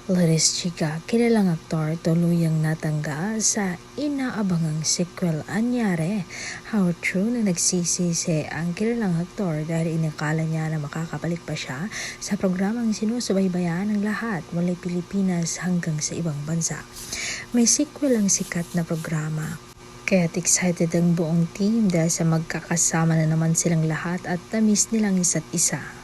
Laris Chica, kilalang aktor tuluyang natanggal sa inaabangang sequel. Anyari, how true na nagsisisi ang kilalang aktor dahil inakala niya na makakabalik pa siya sa programang sinusubaybayan ng lahat mula Pilipinas hanggang sa ibang bansa. May sequel ang sikat na programa. Kaya't excited ang buong team dahil sa magkakasama na naman silang lahat at na-miss nilang isa't isa.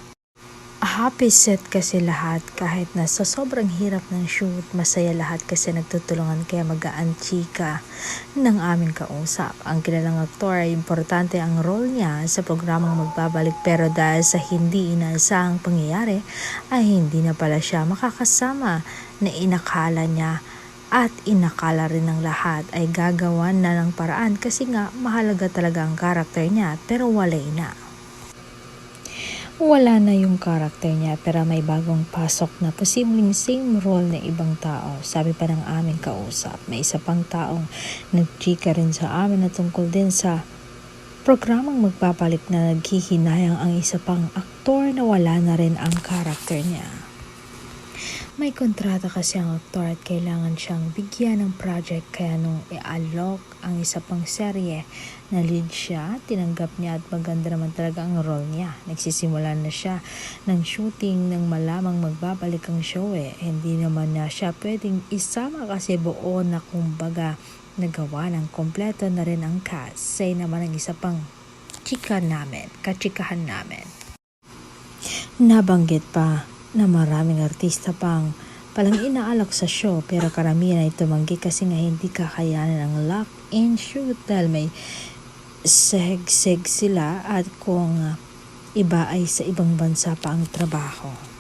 Happy set kasi lahat kahit na sa sobrang hirap ng shoot, masaya lahat kasi nagtutulungan kaya magaan chika ng aming kausap. Ang kilalang aktor ay importante ang role niya sa programang magbabalik pero dahil sa hindi inaasahang pangyayari ay hindi na pala siya makakasama na inakala niya at inakala rin ng lahat ay gagawan na ng paraan kasi nga mahalaga talaga ang karakter niya pero walay na. Wala na yung karakter niya pero may bagong pasok na posibleng same role na ibang tao. Sabi pa ng aming kausap, may isa pang taong nagchika rin sa amin na tungkol din sa programang magbabalik na naghihinayang ang isa pang aktor na wala na rin ang karakter niya. May kontrata kasi ang aktor at kailangan siyang bigyan ng project kaya nung i-alok ang isa pang serye na lead siya, tinanggap niya at maganda naman talaga ang role niya. Nagsisimula na siya ng shooting nang malamang magbabalik ang show Hindi naman na siya pwedeng isama kasi buo na kumbaga nagawa ng kompleto na rin ang cast. Say naman ang isa pang kachikahan namin. Nabanggit pa na maraming artista palang inaalok sa show pero karamihan ay tumanggi kasi nga hindi kakayanan ang lock-in shoot dahil may seg sila at kung iba ay sa ibang bansa pa ang trabaho.